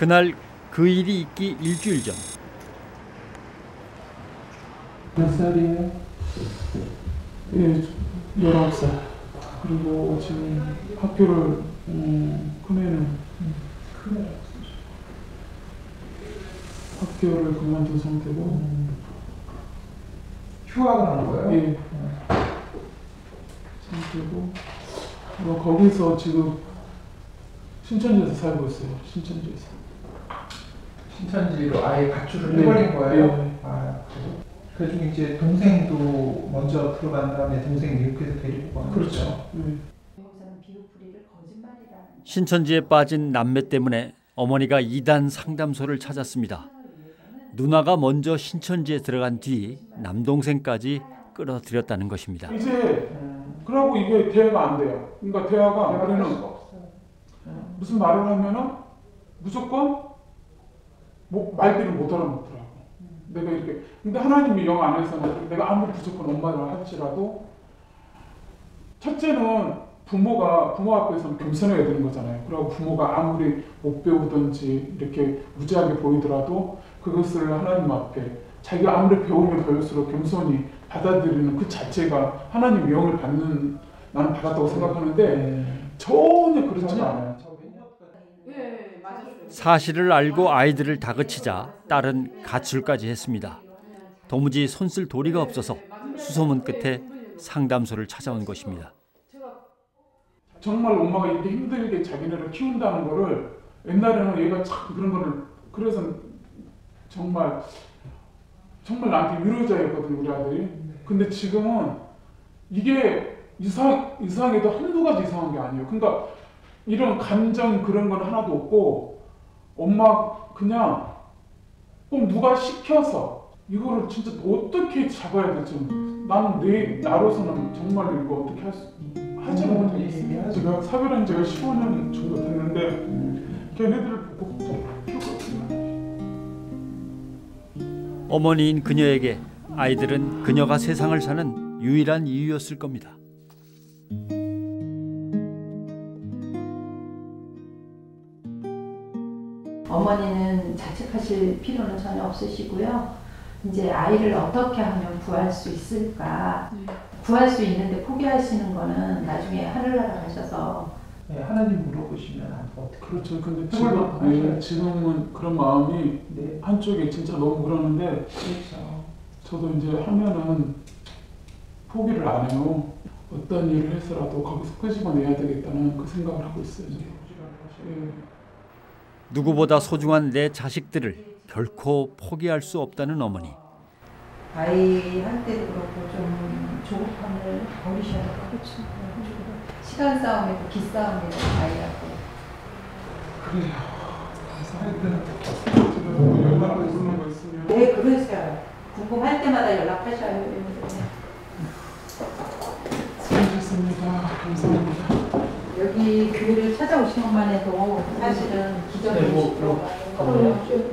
그날 그 일이 있기 일주일 전. 몇 살이에요? 예, 19살. 그리고 지금 학교를 큰애는 학교를 그만둔 상태고. 휴학을 하는 거예요? 예. 상태고. 거기서 지금 신천지에서 살고 있어요. 신천지에서. 신천지로 아예 가출을 해버린 거예요? 네. 아, 그중에 이제 동생도 먼저 들어간 다음에 동생 미국에서 데리고 가는 그렇죠. 거죠? 네. 신천지에 빠진 남매 때문에 어머니가 이단 상담소를 찾았습니다. 누나가 먼저 신천지에 들어간 뒤 남동생까지 끌어들였다는 것입니다. 이제 그러고 이게 대화가 안 돼요. 그러니까 대화가 우리는 무슨 말을 하면은 무조건 뭐 말귀를 못 알아먹더라고. 내가 이렇게 근데 하나님이 영 안에서는 내가 아무리 무조건 엄마를 할지라도 첫째는 부모 앞에서는 겸손해야 되는 거잖아요. 그리고 부모가 아무리 못 배우든지 이렇게 무지하게 보이더라도 그것을 하나님 앞에 자기가 아무리 배우면 배울수록 겸손히 받아들이는 그 자체가 하나님 영을 받는 나는 받았다고 생각하는데 전혀 그렇지 않아요. 사실을 알고 아이들을 다그치자 딸은 가출까지 했습니다. 도무지 손쓸 도리가 없어서 수소문 끝에 상담소를 찾아온 것입니다. 정말 엄마가 이렇게 힘들게 자기네를 키운다는 거를 옛날에는 얘가 참 그런 거를 그래서 정말 나한테 위로자였거든 우리 아들이. 근데 지금은 이게 이상해도 한두 가지 이상한 게 아니에요. 그러니까 이런 감정 그런 건 하나도 없고 엄마 그냥 꼭 누가 시켜서 이거를 진짜 어떻게 잡아야 될지 나는 나로서는 정말 이거 어떻게 하지 못하겠어요. 제가 사별한 지가 15년 정도 됐는데 걔네들을 보고 키우거든요. 어머니인 그녀에게 아이들은 그녀가 세상을 사는 유일한 이유였을 겁니다. 어머니는 자책하실 필요는 전혀 없으시고요. 이제 아이를 어떻게 하면 구할 수 있을까? 구할 수 있는데 포기하시는 거는 나중에 하늘나라 가셔서 네, 하나님 물어보시면 어떻게? 그렇죠. 근데 지금은 그런 마음이 한쪽에 진짜 너무 그러는데 그렇죠. 저도 이제 하면은 포기를 안 해요. 어떤 일을 해서라도 거기서 끄집어내야 되겠다는 그 생각을 하고 있어요. 누구보다 소중한 내 자식들을 결코 포기할 수 없다는 어머니. 아이 할 때도 그렇고 좀 조급함을 버리셔야 될 것 같아요. 시간 싸움이고 기싸움이고 아이하고. 그래요. 하여튼 얼마나 궁금한 거 있으면. 네, 그러세요. 궁금할 때마다 연락하셔요. 수고하셨습니다. 감사합니다. 여기 교회를 찾아오신 것만 해도 사실은 기적이 들어가요.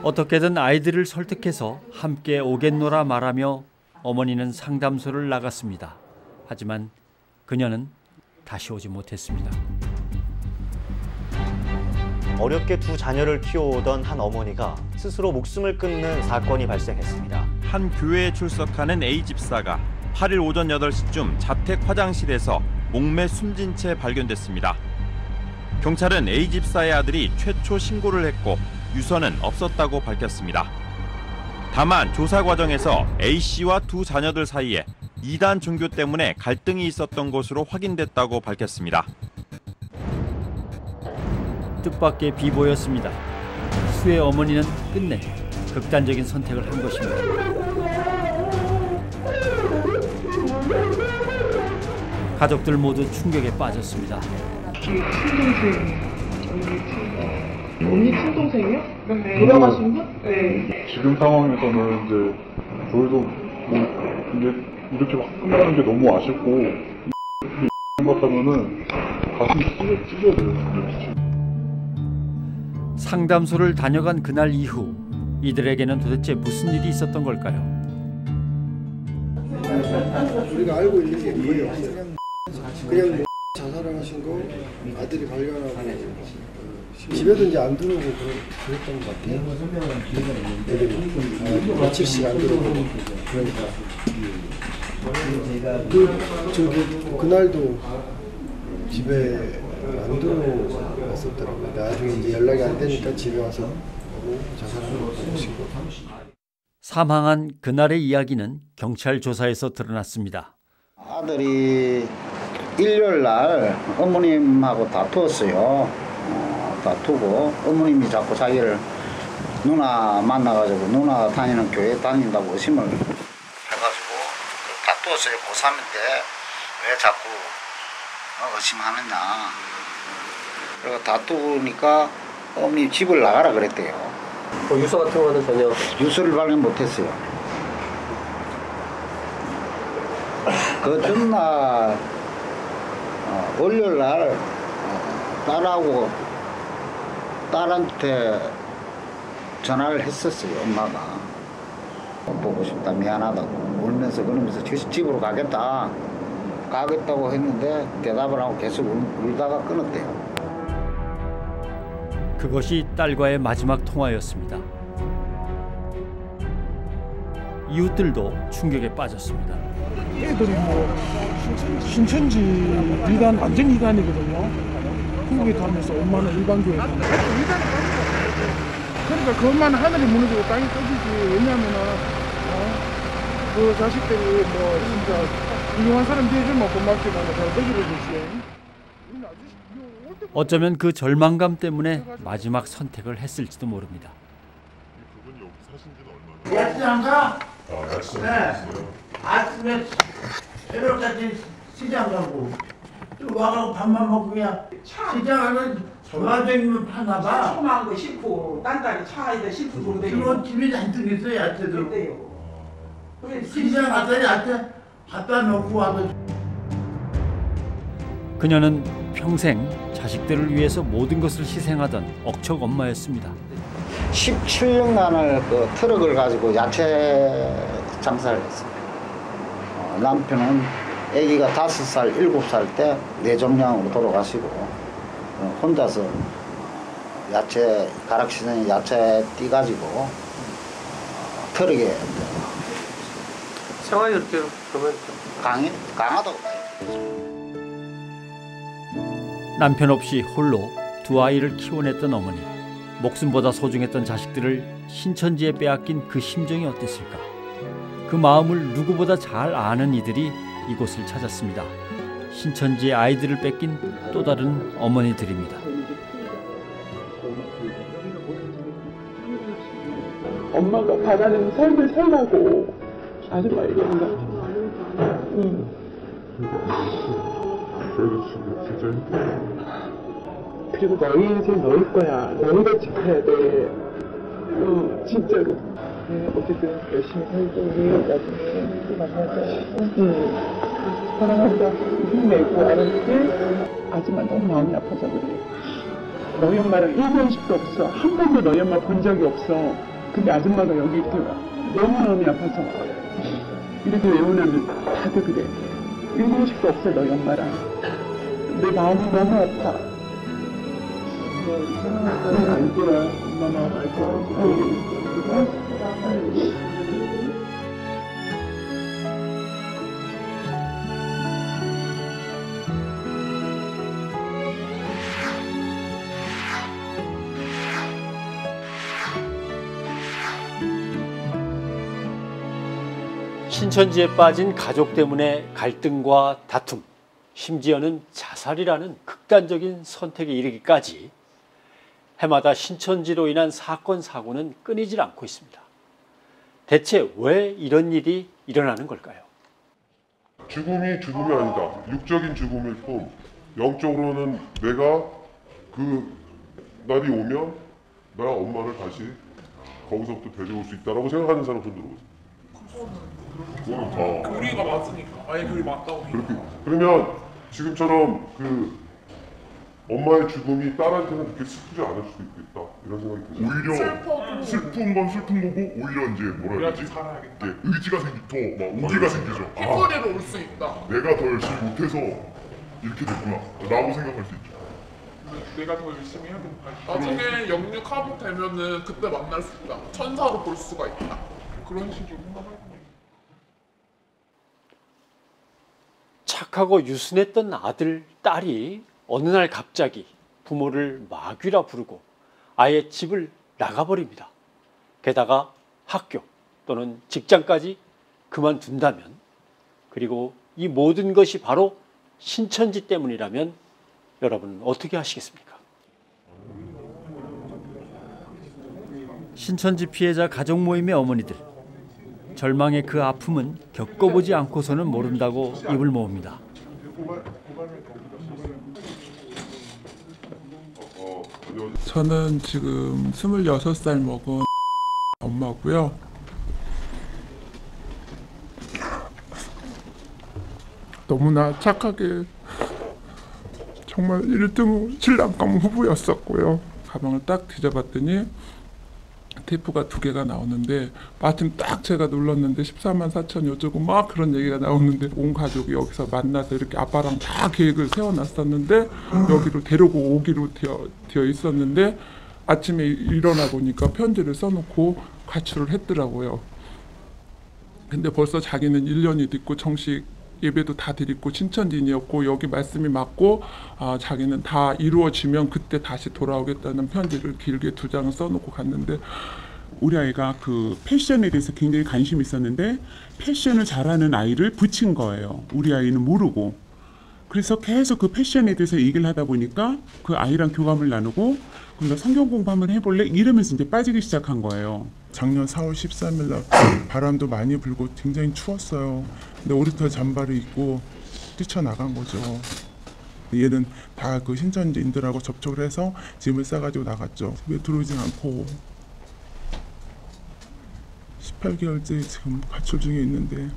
어떻게든 아이들을 설득해서 함께 오겠노라 말하며 어머니는 상담소를 나갔습니다. 하지만 그녀는 다시 오지 못했습니다. 어렵게 두 자녀를 키워오던 한 어머니가 스스로 목숨을 끊는 사건이 발생했습니다. 한 교회에 출석하는 A 집사가 8일 오전 8시쯤 자택 화장실에서 목매 숨진 채 발견됐습니다. 경찰은 A 집사의 아들이 최초 신고를 했고 유서는 없었다고 밝혔습니다. 다만 조사 과정에서 A 씨와 두 자녀들 사이에 이단 종교 때문에 갈등이 있었던 것으로 확인됐다고 밝혔습니다. 뜻밖의 비보였습니다. 수의 어머니는 끝내 극단적인 선택을 한 것입니다. 가족들 모두 충격에 빠졌습니다. 언니 친동생이요? 돌아가신 분? 네. 지금 상황에서는 이제 저희도 뭐 이게 이렇게 막 끝나는 게 너무 아쉽고 생각하면은 가슴이 찢어져요. 상담소를 다녀간 그날 이후 이들에게는 도대체 무슨 일이 있었던 걸까요? 우리가 알고 있는 게 거의 없어요. 그냥 자살을 하신 거 아들이 발견하고 집에도 이제 안 들어오고 그랬던 것 같아요. 애들이 며칠씩 안 들어오고 그러니까 그날도 집에 안 들어왔었더라고요. 나중에 이제 연락이 안 되니까 집에 와서 자살하는 걸 보시고. 사망한 그날의 이야기는 경찰 조사에서 드러났습니다. 아들이 일요일 날 어머님하고 다투었어요. 다투고 어머님이 자꾸 자기를 누나 만나가지고 누나 다니는 교회 다닌다고 의심을 해가지고 다투었어요. 고3인데 왜 자꾸 의심하느냐. 그리고 다투니까 어머니 집을 나가라 그랬대요. 유서 같은 거는 전혀? 유서를 발견 못했어요. 그 전날 월요일 날 딸한테 전화를 했었어요. 엄마가 보고 싶다 미안하다고 울면서 그러면서 집으로 가겠다고 했는데 대답을 하고 계속 울다가 끊었대요. 그것이 딸과의 마지막 통화였습니다. 이웃들도 충격에 빠졌습니다. 애들이 뭐 신천지 이단 완전 이단이거든요. 한국에 가면서 엄마는 일반교회. 그러니까 그것만 하늘이 무너지고 땅이 떠지지. 왜냐하면은 그 자식들이 뭐 진짜 훌륭한 사람 되어주면 고맙지만 잘 되기를 주지. 어쩌면 그 절망감 때문에 마지막 선택을 했을지도 모릅니다. 야채 안 가? 네. 아침에 새벽까지 시장 가고 또 와가지고 밥만 먹고 그냥 시장하는 도와주면 파나 봐. 조그마한 거 싣고 딴 딸이 차에다 싣고 돌대요. 그런 집이 잔뜩 있어요. 야채도. 시장 가서 야채 갖다 놓고 와서. 그녀는 평생 자식들을 위해서 모든 것을 희생하던 억척 엄마였습니다. 17년간을 그 트럭을 가지고 야채 장사를 했어요. 남편은 아기가 5살, 7살 때 뇌종양으로 돌아가시고 혼자서 야채 가락시장에 야채 띠가지고 트럭에 생활이 그렇게 그러면 강하다고 봐요. 남편 없이 홀로 두 아이를 키워냈던 어머니. 목숨보다 소중했던 자식들을 신천지에 빼앗긴 그 심정이 어땠을까? 그 마음을 누구보다 잘 아는 이들이 이곳을 찾았습니다. 신천지의 아이들을 뺏긴 또 다른 어머니들입니다. 엄마가 바라는 삶을 살라고 아줌마 얘기한다. 그리고 너희 인생 너희 거야. 너희가 지켜야 돼. 진짜로. 네, 어쨌든 열심히 살고 우리 나중에 또 만나자. 사랑한다. 힘내고 알았지? 아줌마 너무 마음이 아파서 그래. 너희 엄마랑 1번씩도 없어. 한 번도 너희 엄마 본 적이 없어. 근데 아줌마가 여기 이렇게 와. 너무 마음이 아파서. 이렇게 외우려면 다들 그래. 1번씩도 없어 너희 엄마랑. 내 마음이 너무 아파. 알 거야. 엄마 마음 알 거야. 신천지에 빠진 가족 때문에 갈등과 다툼, 심지어는 자살이라는 극단적인 선택에 이르기까지 해마다 신천지로 인한 사건, 사고는 끊이질 않고 있습니다. 대체 왜 이런 일이 일어나는 걸까요? 죽음이 아니다. 육적인 죽음일 뿐 영적으로는 내가 그 날이 오면 나 엄마를 다시 거기서부터 데려올 수 있다라고 생각하는 사람 손 들어보세요. 우리가 맞으니까. 아니 그게 맞다고. 그렇게 그러면 지금처럼 그 엄마의 죽음이 딸한테는 그렇게 슬프지 않을 수도 있겠다 이런 생각이 드세요. 오히려 슬픈 건 슬픈 거고 오히려 이제 뭐라 해야 되지? 의지가 우기가 생기죠. 뒷거리로 올 수 있다. 내가 더 열심히 못해서 이렇게 됐구나 라고 생각할 수 있죠. 내가 더 열심히 해야겠다. 나중에 영육하부 되면은 그때 만날 수 있다. 천사로 볼 수가 있다. 그런 식으로 생각하고. 착하고 유순했던 아들, 딸이 어느 날 갑자기 부모를 마귀라 부르고 아예 집을 나가버립니다. 게다가 학교 또는 직장까지 그만둔다면, 그리고 이 모든 것이 바로 신천지 때문이라면 여러분 어떻게 하시겠습니까? 신천지 피해자 가족 모임의 어머니들, 절망의 그 아픔은 겪어보지 않고서는 모른다고 입을 모읍니다. 저는 지금 26살 먹은 엄마고요. 너무나 착하게 정말 1등 신랑감 후보였었고요. 가방을 딱 뒤져봤더니 테이프가 2개가 나오는데 마침 딱 제가 눌렀는데 14만 4천 어쩌고 막 그런 얘기가 나오는데 온 가족이 여기서 만나서 이렇게 아빠랑 다 계획을 세워놨었는데 여기로 데리고 오기로 되어 있었는데 아침에 일어나 보니까 편지를 써놓고 가출을 했더라고요. 근데 벌써 자기는 1년이 됐고 정식 예배도 다 드리고 신천지인이었고 여기 말씀이 맞고 자기는 다 이루어지면 그때 다시 돌아오겠다는 편지를 길게 2장을 써놓고 갔는데, 우리 아이가 그 패션에 대해서 굉장히 관심이 있었는데 패션을 잘하는 아이를 붙인 거예요. 우리 아이는 모르고. 그래서 계속 그 패션에 대해서 얘기를 하다 보니까 그 아이랑 교감을 나누고 그럼 성경 공부 한번 해볼래? 이러면서 이제 빠지기 시작한 거예요. 작년 4월 13일 날 바람도 많이 불고 굉장히 추웠어요. 근데 오리털 잠바를 입고 뛰쳐나간 거죠. 얘는 다 그 신천지인들하고 접촉을 해서 짐을 싸가지고 나갔죠. 집에 들어오지 않고 18개월째 지금 가출 중에 있는데,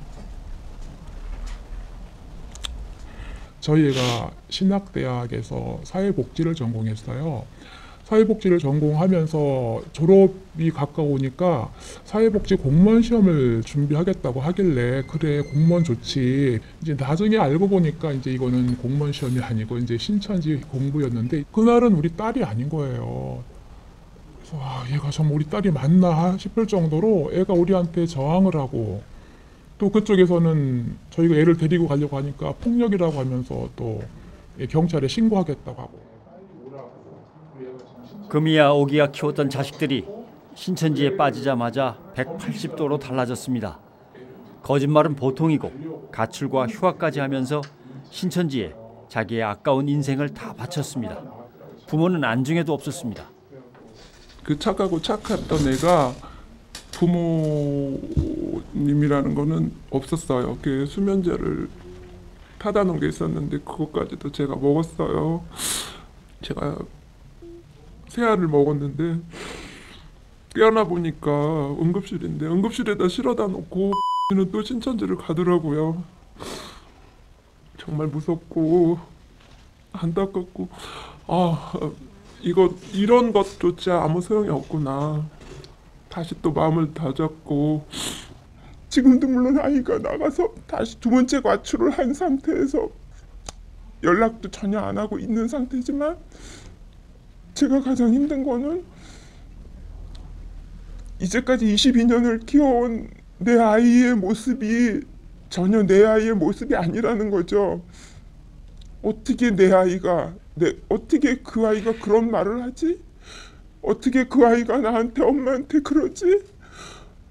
저희 애가 신학대학에서 사회복지를 전공했어요. 사회복지를 전공하면서 졸업이 가까우니까 사회복지 공무원 시험을 준비하겠다고 하길래 그래 공무원 좋지. 이제 나중에 알고 보니까 이제 이거는 공무원 시험이 아니고 이제 신천지 공부였는데 그날은 우리 딸이 아닌 거예요. 그래서 얘가 정말 우리 딸이 맞나 싶을 정도로 애가 우리한테 저항을 하고, 또 그쪽에서는 저희가 애를 데리고 가려고 하니까 폭력이라고 하면서 또 경찰에 신고하겠다고 하고. 금이야 오기야 키웠던 자식들이 신천지에 빠지자마자 180도로 달라졌습니다. 거짓말은 보통이고 가출과 휴학까지 하면서 신천지에 자기의 아까운 인생을 다 바쳤습니다. 부모는 안중에도 없었습니다. 그 착하고 착했던 애가 부모님이라는 거는 없었어요. 그 수면제를 타다 놓은 게 있었는데 그것까지도 제가 먹었어요. 제가 새알을 먹었는데 깨어나 보니까 응급실인데 응급실에다 실어다 놓고 는 또 신천지를 가더라고요. 정말 무섭고 안타깝고 이런 것조차 아무 소용이 없구나. 다시 또 마음을 다잡고, 지금도 물론 아이가 나가서 다시 2번째 가출을 한 상태에서 연락도 전혀 안 하고 있는 상태지만, 제가 가장 힘든 거는 이제까지 22년을 키워온 내 아이의 모습이 전혀 내 아이의 모습이 아니라는 거죠. 어떻게 어떻게 그 아이가 그런 말을 하지? 어떻게 그 아이가 나한테 엄마한테 그러지?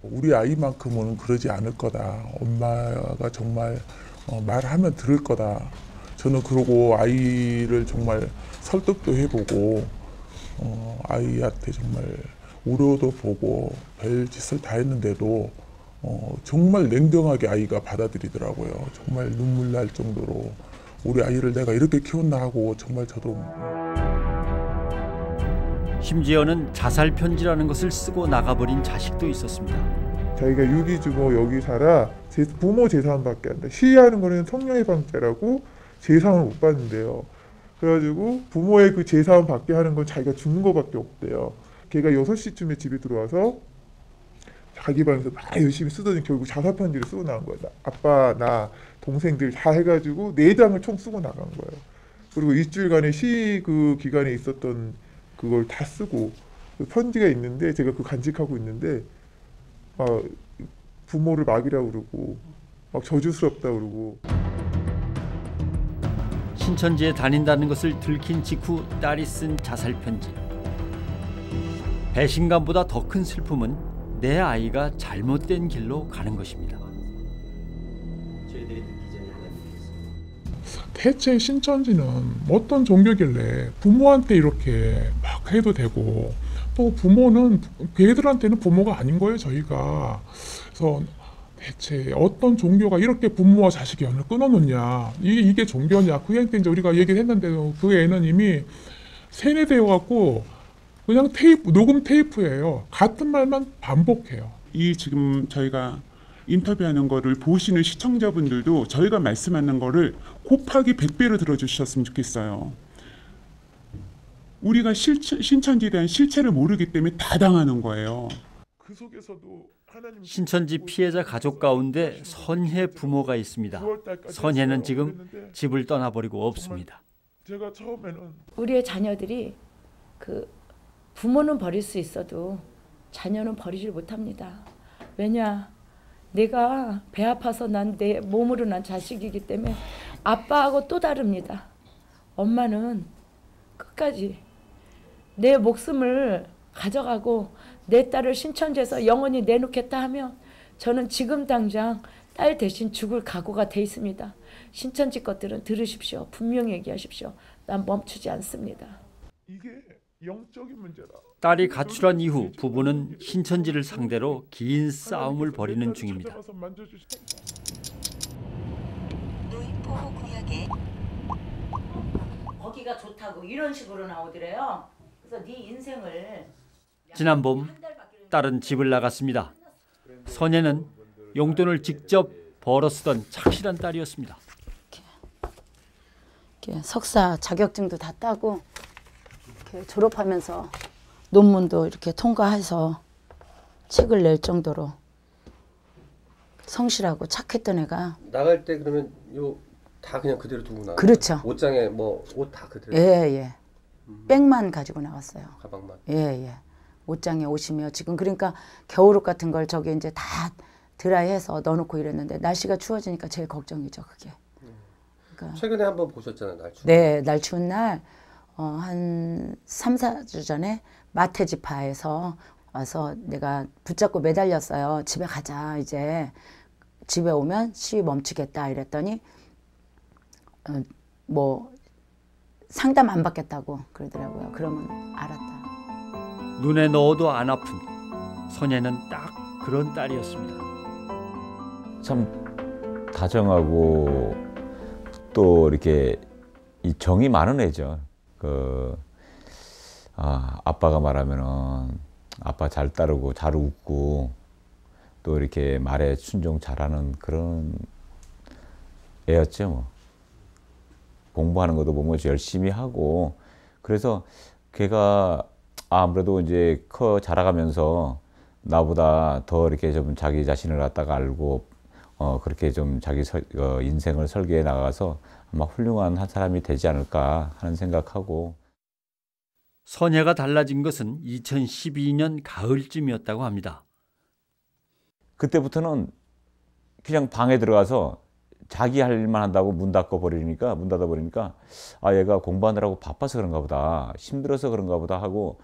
우리 아이만큼은 그러지 않을 거다. 엄마가 정말 말하면 들을 거다. 저는 그러고 아이를 정말 설득도 해보고 아이한테 정말 우려도 보고 별짓을 다 했는데도 정말 냉정하게 아이가 받아들이더라고요. 정말 눈물 날 정도로 우리 아이를 내가 이렇게 키웠나 하고 정말 저도. 심지어는 자살 편지라는 것을 쓰고 나가버린 자식도 있었습니다. 자기가 유기주고 여기 살아 부모 재산밖에 안 돼. 시위하는 거는 성녀해방죄라고 재산을 못 받는데요. 그래가지고 부모의 그 재산 받게 하는 건 자기가 죽는 거밖에 없대요. 걔가 6시쯤에 집에 들어와서 자기 방에서 막 열심히 쓰더니 결국 자살 편지를 쓰고 나간 거예요. 아빠, 나, 동생들 다 해가지고 4장을 총 쓰고 나간 거예요. 그리고 일주일간의 그 기간에 있었던 그걸 다 쓰고 그 편지가 있는데 제가 그 간직하고 있는데 부모를 막이라고 그러고 막 저주스럽다 그러고. 신천지에 다닌다는 것을 들킨 직후 딸이 쓴 자살 편지. 배신감보다 더 큰 슬픔은 내 아이가 잘못된 길로 가는 것입니다. 대체 신천지는 어떤 종교길래 부모한테 이렇게 막 해도 되고 또 부모는 걔들한테는 부모가 아닌 거예요 저희가. 그래서 대체 어떤 종교가 이렇게 부모와 자식의 연을 끊어놓냐, 이게 종교냐. 그 애 때 이제 우리가 얘기를 했는데도 그 애는 이미 세뇌되어갖고 그냥 녹음 테이프예요. 같은 말만 반복해요. 이 지금 저희가 인터뷰하는 거를 보시는 시청자분들도 저희가 말씀하는 거를 곱하기 100배로 들어주셨으면 좋겠어요. 우리가 신천지에 대한 실체를 모르기 때문에 다 당하는 거예요. 그 속에서도 신천지 피해자 가족 가운데 선혜 부모가 있습니다. 선혜는 지금 집을 떠나버리고 없습니다. 제가 처음에는 우리의 자녀들이 그 부모는 버릴 수 있어도 자녀는 버리질 못합니다. 왜냐? 내가 배 아파서 난 내 몸으로 난 자식이기 때문에 아빠하고 또 다릅니다. 엄마는 끝까지 내 목숨을 가져가고 내 딸을 신천지에서 영원히 내놓겠다 하면 저는 지금 당장 딸 대신 죽을 각오가 돼 있습니다. 신천지 것들은 들으십시오. 분명히 얘기하십시오. 난 멈추지 않습니다. 이게 영적인 문제다. 딸이 가출한 이후 부부는 신천지를 상대로 긴 싸움을 벌이는 중입니다. 거기가 좋다고 이런 식으로 나오더래요. 그래서 네 인생을 지난 봄 딸은 집을 나갔습니다. 선혜는 용돈을 직접 벌어 쓰던 착실한 딸이었습니다. 이렇게 석사 자격증도 다 따고 이렇게 졸업하면서 논문도 이렇게 통과해서 책을 낼 정도로 성실하고 착했던 애가. 나갈 때 그러면 요 다 그냥 그대로 두고 나가요? 그렇죠. 옷장에 뭐 옷 다 그대로? 예. 백만 가지고 나갔어요. 가방만? 예. 옷장에 옷이며 지금 그러니까 겨울옷 같은 걸 저기 이제 다 드라이해서 넣어놓고 이랬는데 날씨가 추워지니까 제일 걱정이죠 그게. 그러니까 최근에 한번 보셨잖아요. 날 추운 네, 날 추운 날 한 3, 4주 전에 마테지파에서 와서 내가 붙잡고 매달렸어요. 집에 가자 이제. 집에 오면 시위 멈추겠다 이랬더니 뭐 상담 안 받겠다고 그러더라고요. 그러면 알았다. 눈에 넣어도 안 아픈 선혜는 딱 그런 딸이었습니다. 참 다정하고 또 이렇게 이 정이 많은 애죠. 아빠가 말하면은 아빠 잘 따르고 잘 웃고 또 이렇게 말에 순종 잘하는 그런 애였죠. 뭐. 공부하는 것도 보면 열심히 하고 그래서 걔가 아무래도 이제 자라가면서 나보다 더 이렇게 좀 자기 자신을 갖다가 알고 그렇게 좀 자기 인생을 설계해 나가서 아마 훌륭한 한 사람이 되지 않을까 하는 생각하고. 선혜가 달라진 것은 2012년 가을쯤이었다고 합니다. 그때부터는 그냥 방에 들어가서 자기 할 일만 한다고 문 닫아 버리니까 얘가 공부하느라고 바빠서 그런가 보다, 힘들어서 그런가 보다 하고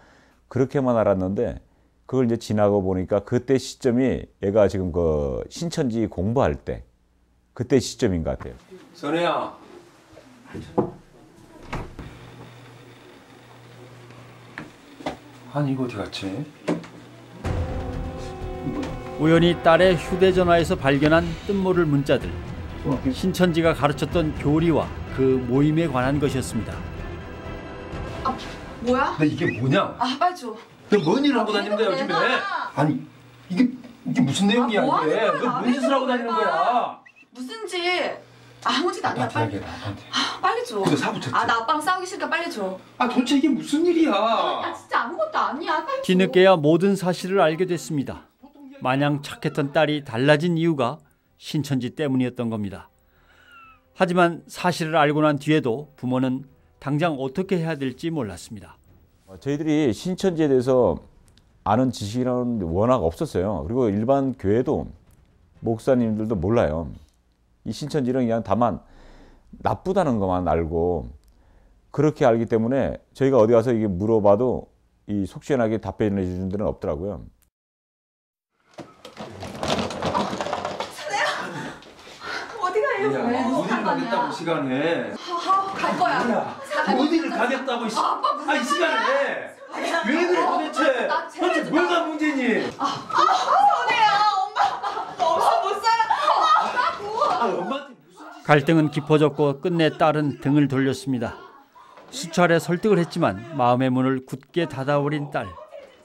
그렇게만 알았는데 그걸 이제 지나고 보니까 그때 시점이 얘가 지금 그 신천지 공부할 때 그때 시점인 것 같아요. 선혜야. 아니 이거 어디 갔지? 우연히 딸의 휴대전화에서 발견한 뜻모를 문자들. 신천지가 가르쳤던 교리와 그 모임에 관한 것이었습니다. 뭐야? 나 이게 뭐냐? 빨리 줘. 너 뭔 일을 하고 다니는 거야 요즘에? 아니 이게 무슨 내용이야 뭐 이게? 너 뭔 짓을 하고 다니는 거야? 무슨 짓? 아무 짓 아니야. 빨리. 빨리 줘. 근데 사고 쳤지? 나 아빠랑 싸우기 싫으니까 빨리 줘. 도대체 이게 무슨 일이야? 진짜 아무것도 아니야. 빨리 줘. 뒤늦게야 모든 사실을 알게 됐습니다. 마냥 착했던 딸이 달라진 이유가 신천지 때문이었던 겁니다. 하지만 사실을 알고 난 뒤에도 부모는 당장 어떻게 해야 될지 몰랐습니다. 저희들이 신천지에 대해서 아는 지식이라는 워낙 없었어요. 그리고 일반 교회도 목사님들도 몰라요. 이 신천지는 그냥 다만 나쁘다는 것만 알고 그렇게 알기 때문에 저희가 어디 가서 이게 물어봐도 이 속 시원하게 답변을 해주는 데는 없더라고요. 어디가요? 어디를 가겠다고 시간에? 갈 거야. 어디를 가겠다고 이 시간에? 왜 그래 도대체? 도대체 뭐가 문제니? 선혜야, 엄마 너무 못 살아. 엄마한테 갈등은 깊어졌고 끝내 딸은 등을 돌렸습니다. 수차례 설득을 했지만 마음의 문을 굳게 닫아버린 딸.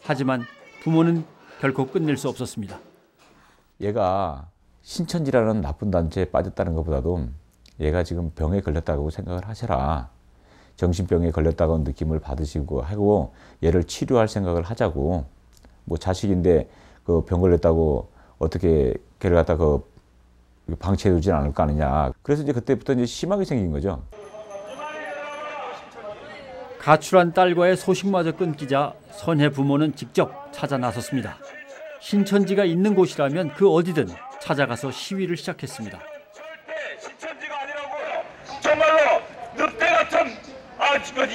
하지만 부모는 결코 끝낼 수 없었습니다. 얘가 신천지라는 나쁜 단체에 빠졌다는 것보다도 얘가 지금 병에 걸렸다고 생각을 하셔라. 정신병에 걸렸다고 느낌을 받으시고 하고 얘를 치료할 생각을 하자고. 뭐 자식인데 그 병 걸렸다고 어떻게 걔를 갖다 그 방치해 두진 않을 거 아니냐. 그래서 이제 그때부터 이제 심하게 생긴 거죠. 가출한 딸과의 소식마저 끊기자 선혜 부모는 직접 찾아 나섰습니다. 신천지가 있는 곳이라면 그 어디든 찾아가서 시위를 시작했습니다. 신천지가 아니라고 정말로 늑대 같은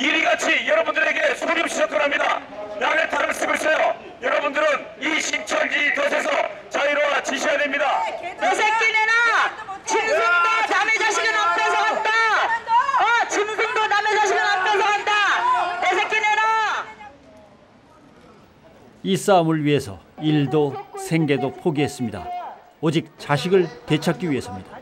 이리같이 여러분들에게 소립 시작합니다. 양의 탈을 쓰고 있어요. 여러분들은 이 신천지 덫에서 자유로워 지셔야 됩니다. 이 새끼네나 짐승도 남의 자식은 안 뺏어간다. 짐승도 남의 자식은 안 뺏어간다. 이 새끼네나. 이 싸움을 위해서 일도 생계도 포기했습니다. 오직 자식을 되찾기 위해서입니다.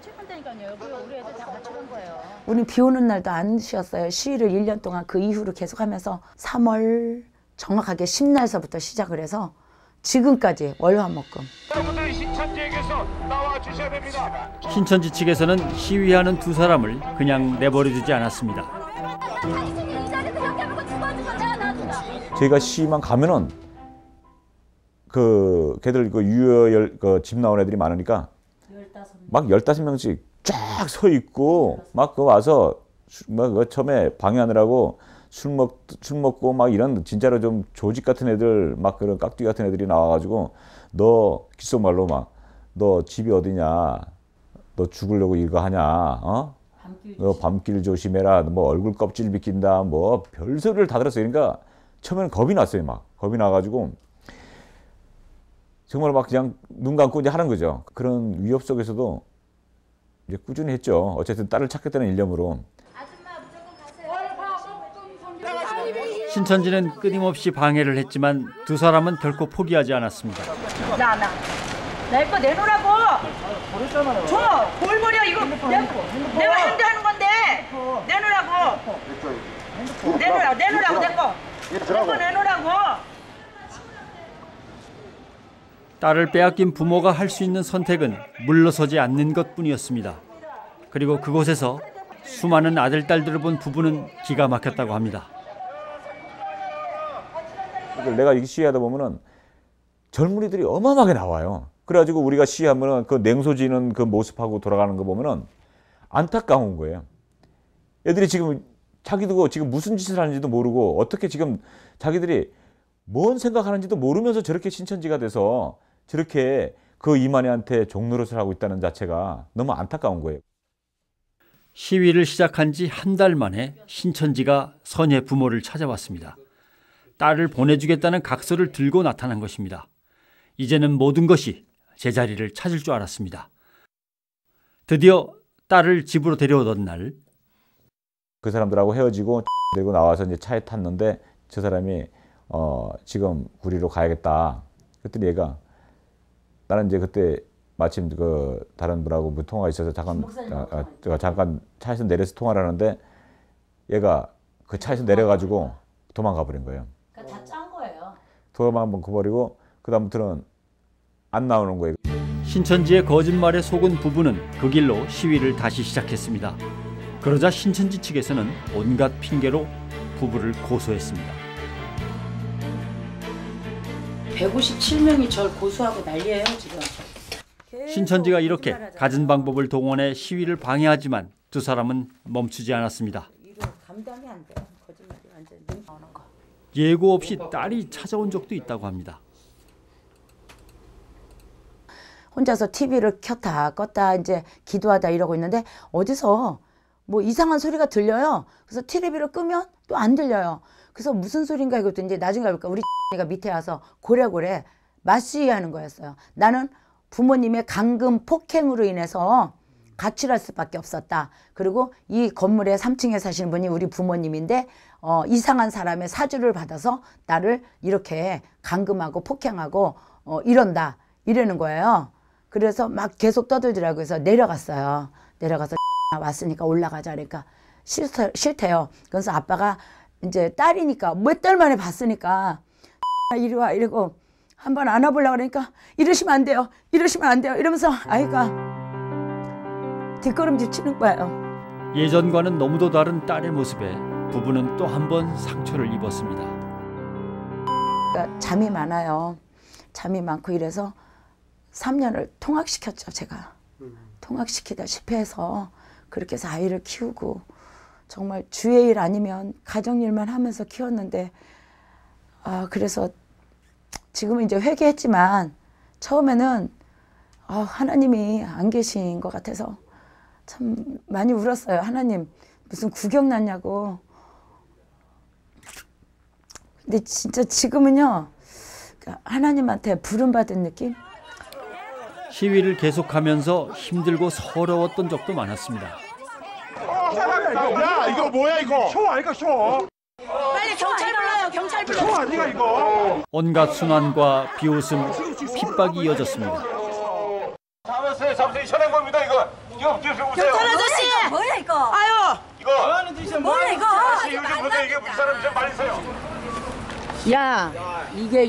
우리 비 오는 날도 안 쉬었어요. 시위를 1년 동안 그 이후로 계속하면서 3월 정확하게 10날서부터 시작을 해서 지금까지 월화목금. 여러분들 신천지에게서 나와 주셔야 됩니다. 신천지 측에서는 시위하는 두 사람을 그냥 내버려두지 않았습니다. 저희가 시위만 가면은 그 걔들 그 유효 집 나온 애들이 많으니까 막 15명씩 쫙 서 있고 막 그 와서 막 처음에 방해하느라고 술 먹고 막 이런 진짜로 좀 조직 같은 애들 막 그런 깍두기 같은 애들이 나와가지고 너 귓속말로 막 너 집이 어디냐, 너 죽으려고 이거 하냐, 너 밤길 조심해라, 뭐 얼굴 껍질 비낀다, 뭐 별소리를 다 들었어요. 그러니까 처음에는 겁이 났어요. 막 겁이 나가지고 정말 막 그냥 눈 감고 이제 하는 거죠. 그런 위협 속에서도 이제 꾸준히 했죠. 어쨌든 딸을 찾겠다는 일념으로. 신천지는 끊임없이 방해를 했지만 두 사람은 결코 포기하지 않았습니다. 내 거 내놓으라고. 줘. 뭘 버려 이거. 내가 핸드하는 건데. 내놓으라고. 내놓으라고 내 거. 내 거 내놓으라고. 딸을 빼앗긴 부모가 할 수 있는 선택은 물러서지 않는 것뿐이었습니다. 그리고 그곳에서 수많은 아들, 딸들을 본 부부는 기가 막혔다고 합니다. 내가 이 시위하다 보면은 젊은이들이 어마어마하게 나와요. 그래가지고 우리가 시위하면은 그 냉소지는 그 모습하고 돌아가는 거 보면은 안타까운 거예요. 애들이 지금 자기도 지금 무슨 짓을 하는지도 모르고 어떻게 지금 자기들이 뭔 생각하는지도 모르면서 저렇게 신천지가 돼서 저렇게 그 이만희한테 종노릇을 하고 있다는 자체가 너무 안타까운 거예요. 시위를 시작한 지 한 달 만에 신천지가 선혜 부모를 찾아왔습니다. 딸을 보내주겠다는 각서를 들고 나타난 것입니다. 이제는 모든 것이 제자리를 찾을 줄 알았습니다. 드디어 딸을 집으로 데려오던 날, 그 사람들하고 헤어지고 데리고 나와서 이제 차에 탔는데 저 사람이 지금 구리로 가야겠다. 그랬더니 얘가 나는 이제 그때 마침 그 다른 분하고 뭐 통화가 있어서 잠깐 차에서 내려서 통화를 하는데 얘가 그 차에서 내려가지고 도망가 버린 거예요. 그러니까 다 짠 거예요. 도망 가버리고 그다음부터는 안 나오는 거예요. 신천지의 거짓말에 속은 부부는 그 길로 시위를 다시 시작했습니다. 그러자 신천지 측에서는 온갖 핑계로 부부를 고소했습니다. 157명이 절 고소하고 난리예요 지금. 신천지가 이렇게 갖은 방법을 동원해 시위를 방해하지만 두 사람은 멈추지 않았습니다. 감당이 안 돼. 거짓말이 완전 눈 나오는 거. 예고 없이 딸이 찾아온 적도 있다고 합니다. 혼자서 TV를 켰다 껐다 이제 기도하다 이러고 있는데 어디서 뭐 이상한 소리가 들려요. 그래서 TV를 끄면 또 안 들려요. 그래서 무슨 소린가 이것도 이제 나중에 가볼까 우리 X가 밑에 와서 고래고래 맞시하는 거였어요. 나는 부모님의 강금 폭행으로 인해서 가출할 수밖에 없었다. 그리고 이 건물에 3층에 사시는 분이 우리 부모님인데 이상한 사람의 사주를 받아서 나를 이렇게 강금하고 폭행하고 이런다. 이러는 거예요. 그래서 막 계속 떠들더라고요. 그래서 내려갔어요. 내려가서 왔으니까 올라가자. 그러니까 싫대요. 그래서 아빠가 이제 딸이니까 몇 달 만에 봤으니까 이리 와 이러고 한번 안아보려고 그러니까 이러시면 안 돼요. 이러시면 안 돼요. 이러면서 아이가 뒷걸음질 치는 거예요. 예전과는 너무도 다른 딸의 모습에 부부는 또 한 번 상처를 입었습니다. 그러니까 잠이 많아요. 잠이 많고 이래서 3년을 통학시켰죠. 제가. 통학시키다 실패해서 그렇게 해서 아이를 키우고 정말 주의 일 아니면 가정일만 하면서 키웠는데 그래서 지금은 이제 회개했지만 처음에는 하나님이 안 계신 것 같아서 참 많이 울었어요. 하나님 무슨 구경 났냐고. 근데 진짜 지금은요 하나님한테 부름받은 느낌? 시위를 계속하면서 힘들고 서러웠던 적도 많았습니다. 야 이거 뭐야 이거? 쇼 아이가 쇼. 빨리 경찰 불러요. 경찰 불러. 쇼 아니가 이거? 온갖 순환과 비웃음, 핍박이 이어졌습니다. 잡았어요. 잡으세요. 현행 겁니다 이거. 이거 보세요. 경찰 아저씨. 뭐야 이거? 아유. 이거 뭐하는 짓이야? 뭐야 이거? 아저씨 요즘 보세요. 이게 무슨 사람 좀 말리세요. 야 이게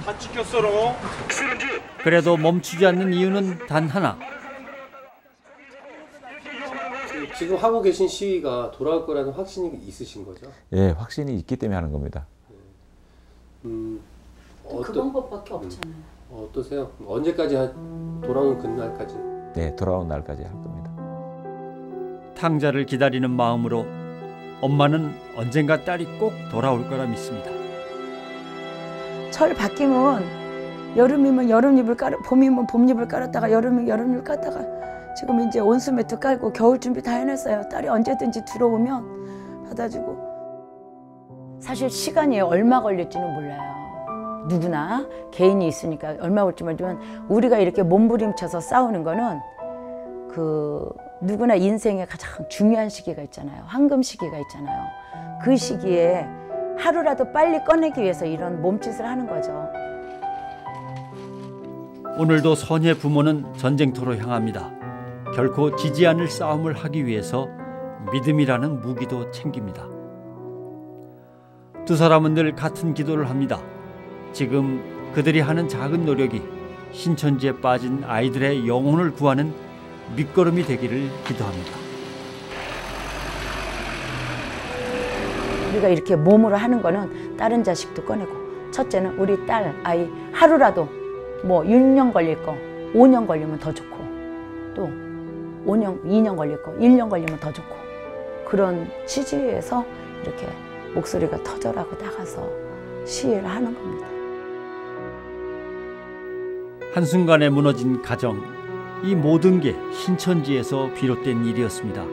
다 찍혔어. 그래도 멈추지 않는 이유는 단 하나. 지금 하고 계신 시위가 돌아올 거라는 확신이 있으신 거죠? 예, 확신이 있기 때문에 하는 겁니다. 그 방법밖에 없잖아요. 어떠세요? 언제까지 돌아오는 그날까지? 네, 돌아오는 날까지 할 겁니다. 탕자를 기다리는 마음으로 엄마는 언젠가 딸이 꼭 돌아올 거라 믿습니다. 철 바뀌면 여름이면 여름잎을 봄이면 봄잎을 깔았다가 여름이면 여름잎을 깔다가 지금 이제 온수 매트 깔고 겨울 준비 다 해놨어요. 딸이 언제든지 들어오면 받아주고. 사실 시간이 얼마 걸릴지는 몰라요. 누구나 개인이 있으니까 얼마 걸릴지 모르지만 우리가 이렇게 몸부림쳐서 싸우는 거는 누구나 인생의 가장 중요한 시기가 있잖아요. 황금 시기가 있잖아요. 그 시기에 하루라도 빨리 꺼내기 위해서 이런 몸짓을 하는 거죠. 오늘도 선의 부모는 전쟁터로 향합니다. 결코 지지 않을 싸움을 하기 위해서 믿음이라는 무기도 챙깁니다. 두 사람은 늘 같은 기도를 합니다. 지금 그들이 하는 작은 노력이 신천지에 빠진 아이들의 영혼을 구하는 밑거름이 되기를 기도합니다. 우리가 이렇게 몸으로 하는 거는 다른 자식도 꺼내고 첫째는 우리 딸 아이 하루라도 뭐 6년 걸릴 거 5년 걸리면 더 좋고 또 2년 걸릴 거 1년 걸리면 더 좋고 그런 취지에서 이렇게 목소리가 터져라고 나가서 시위를 하는 겁니다. 한순간에 무너진 가정, 이 모든 게 신천지에서 비롯된 일이었습니다.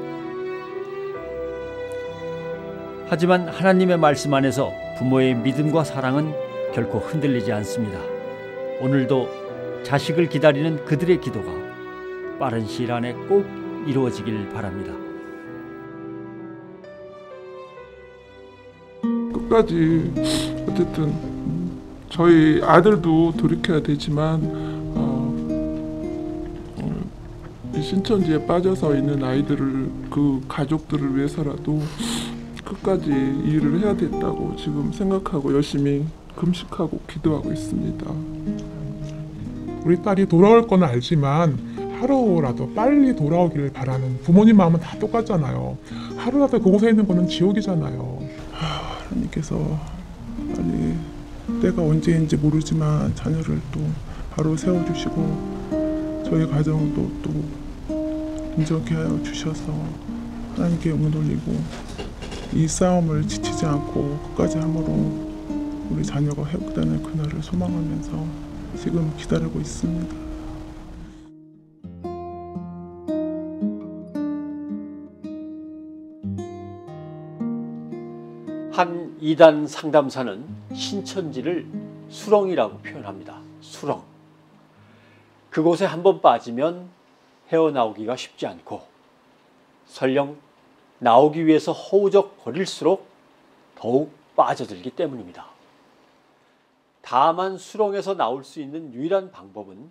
하지만 하나님의 말씀 안에서 부모의 믿음과 사랑은 결코 흔들리지 않습니다. 오늘도 자식을 기다리는 그들의 기도가 빠른 시일 안에 꼭 이루어지길 바랍니다. 끝까지 어쨌든 저희 아들도 돌이켜야 되지만 이 신천지에 빠져서 있는 아이들을 그 가족들을 위해서라도 끝까지 일을 해야 된다고 지금 생각하고 열심히 금식하고 기도하고 있습니다. 우리 딸이 돌아올 건 알지만 하루라도 빨리 돌아오기를 바라는 부모님 마음은 다 똑같잖아요. 하루라도 그곳에 있는 거는 지옥이잖아요. 하나님께서 빨리 때가 언제인지 모르지만 자녀를 또 바로 세워주시고 저희 가정도 또 인정케 하여 주셔서 하나님께 영광 돌리고 이 싸움을 지치지 않고 끝까지 함으로 우리 자녀가 회복되는 그날을 소망하면서 지금 기다리고 있습니다. 한 이단 상담사는 신천지를 수렁이라고 표현합니다. 수렁. 그곳에 한번 빠지면 헤어나오기가 쉽지 않고 설령 나오기 위해서 허우적 거릴수록 더욱 빠져들기 때문입니다. 다만 수렁에서 나올 수 있는 유일한 방법은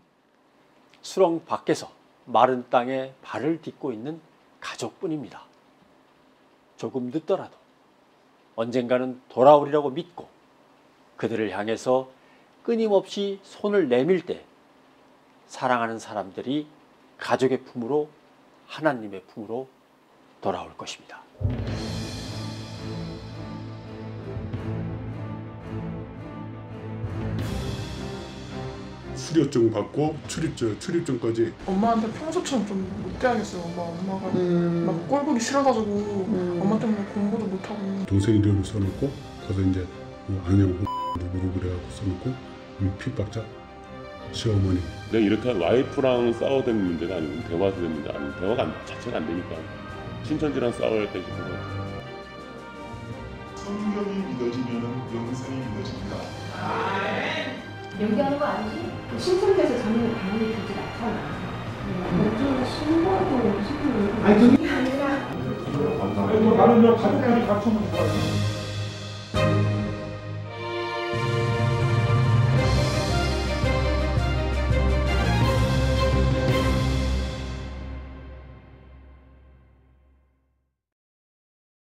수렁 밖에서 마른 땅에 발을 딛고 있는 가족뿐입니다. 조금 늦더라도 언젠가는 돌아오리라고 믿고 그들을 향해서 끊임없이 손을 내밀 때 사랑하는 사람들이 가족의 품으로, 하나님의 품으로 돌아올 것입니다. 수료증 받고 출입증까지. 엄마한테 평소처럼 좀 못돼야겠어요. 엄마가 막 꼴보기 싫어가지고 엄마 때문에 공부도 못하고. 동생 이름을 써놓고 가서 이제 안녕 누구로 그래갖고 써놓고 핍박자 시어머니. 내가 이렇게 와이프랑 싸워된 문제가 아니고 대화에서 된 문제 아니고 대화가 자체가 안 되니까 신천지랑 싸워야 할 때 싶어서. 성경이 믿어지면 영생이 믿어집니다. 연기하는 거 아니지? 신천지에서 자녀를 가만히 두지 않잖아. 먼저 신고하고 신고를. 아니 그게 아니라. 나는 가족끼리 같이 오면 좋아요.